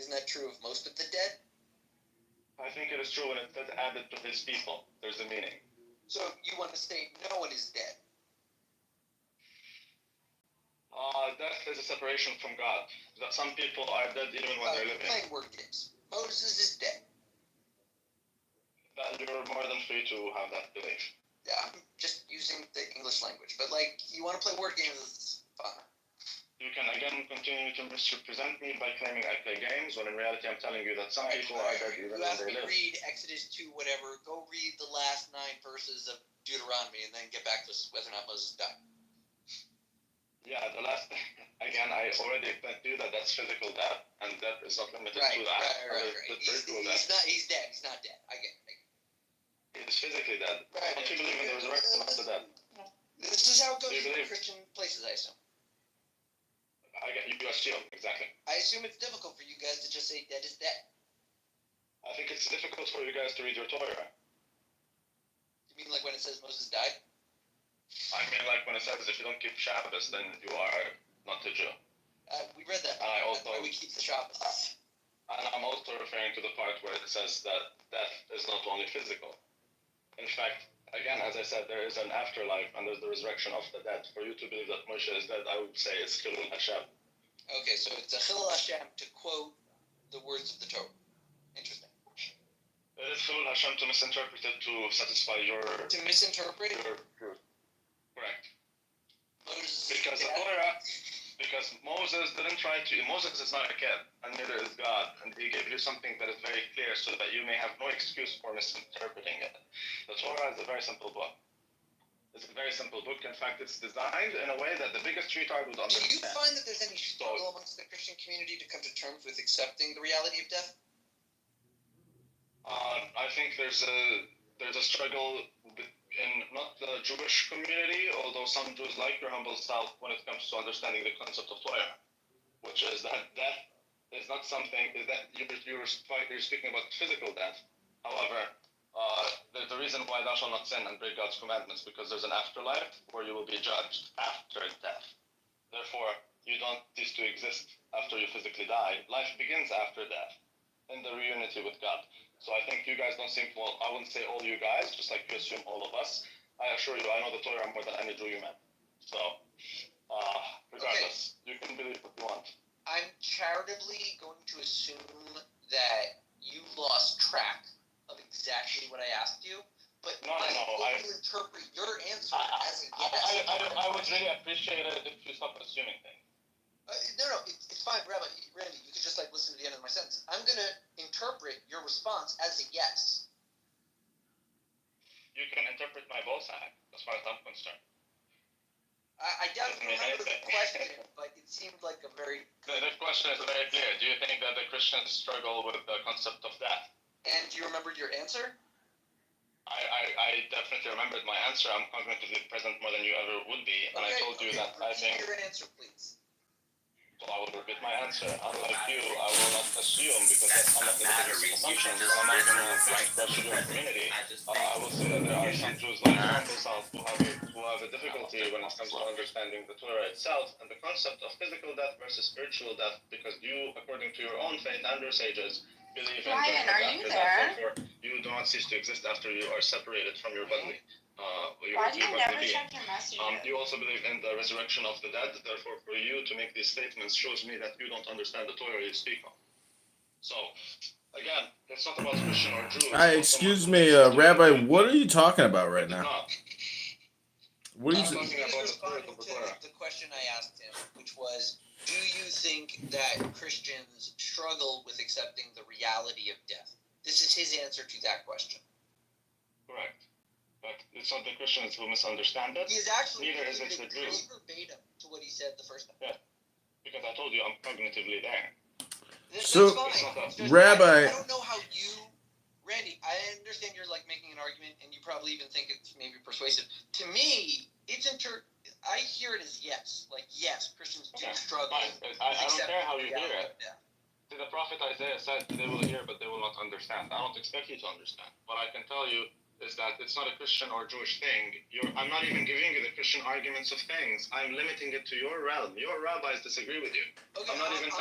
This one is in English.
Isn't that true of most of the dead? I think it is true when it says added to his people. There's a meaning. So you want to say no one is dead? Death is a separation from God. That some people are dead even when they're living. Playing word games. Moses is dead. That you're more than free to have that belief. Yeah, I'm just using the English language. But, you want to play word games, it's fun. You can, again, continue to misrepresent me by claiming I play games, when in reality I'm telling you that some people are dead even when they live. Read Exodus 2, whatever. Go read the last 9 verses of Deuteronomy and then get back to whether or not Moses died. Yeah, the last... Again, I already explained to you that that's physical death, and death is not limited to that. Right. He's dead. He's not dead. I get it. He's physically dead. Right. Don't you believe in the resurrection of the dead? This is how it goes in Christian places, I assume. You assume, exactly. I assume it's difficult for you guys to just say dead is dead. I think it's difficult for you guys to read your Torah. You mean like when it says Moses died? I mean like when it says if you don't keep Shabbos, then you are not a Jew. We read that. That's why we keep the Shabbos. And I'm also referring to the part where it says that death is not only physical. In fact, again, as I said, there is an afterlife and there's the resurrection of the dead. For you to believe that Moshe is dead, I would say it's Chilul Hashem. Okay, so it's a Chilul Hashem to quote the words of the Torah. Interesting. It is Chilul Hashem to misinterpret it to satisfy your... To misinterpret? Correct. Moses because Moses didn't try to... Moses is not a kid, and neither is God. And he gave you something that is very clear so that you may have no excuse for misinterpreting it. The Torah is a very simple book. It's a very simple book. In fact, it's designed in a way that the biggest retard would understand. Do you find that there's any struggle amongst the Christian community to come to terms with accepting the reality of death? I think there's a struggle in not the Jewish community, although some Jews like your humble self when it comes to understanding the concept of Torah, which is that death is not something, is that you're speaking about physical death. However, the reason why thou shalt not sin and break God's commandments, because there's an afterlife where you will be judged after death. Therefore, you don't cease to exist after you physically die. Life begins after death, in the reunity with God. So I think you guys don't seem to, well, I wouldn't say all you guys, just like you assume all of us. I assure you, I know the Torah more than any Jew you met. So, regardless, you can believe what you want. I'm charitably going to assume that you lost track of exactly what I asked you, but I interpret your answer as a yes. I would really appreciate it if you stop assuming things. No, it's fine, Rabbi. Randy, you can just listen to the end of my sentence. I'm going to interpret your response as a yes. You can interpret my bow side, as far as I'm concerned. I doubt you remember the question, but it seemed like a very... The question is very clear. Do you think that the Christians struggle with the concept of death? And do you remember your answer? I definitely remembered my answer. I'm cognitively present more than you ever would be. And I told you that I think... Repeat your answer, please. So I will repeat my answer. Unlike you, I will not assume, because I'm not in the business of assumptions. I'm not going to express to your community. I will say that there are some Jews like yourself who have a difficulty when it comes to understanding the Torah itself and the concept of physical death versus spiritual death, because you, according to your own faith and your sages, believe in Ryan, death are you there? Therefore, you do not cease to exist after you are separated from your body. Why do you never check your messages? You also believe in the resurrection of the dead. Therefore, for you to make these statements shows me that you don't understand the Torah you speak of. So, again, it's not about Christian or Jew. Excuse me, Rabbi, what are you talking about right now? What are you saying? He was responding to the question I asked him, which was, do you think that Christians struggle with accepting the reality of death? This is his answer to that question. Correct. But it's not the Christians who misunderstand it. He is actually neither is it the Jews. Verbatim to what he said the first time. Yeah, because I told you I'm cognitively there. So, I Rabbi, don't know how you, Randy. I understand you're making an argument, and you probably even think it's maybe persuasive. To me, I hear it as yes. Yes, Christians do struggle. I don't care how you hear it. Yeah. See, the prophet Isaiah said, they will hear, but they will not understand. I don't expect you to understand. What I can tell you is that it's not a Christian or Jewish thing. I'm not even giving you the Christian arguments of things. I'm limiting it to your realm. Your rabbis disagree with you. Okay, I'm not even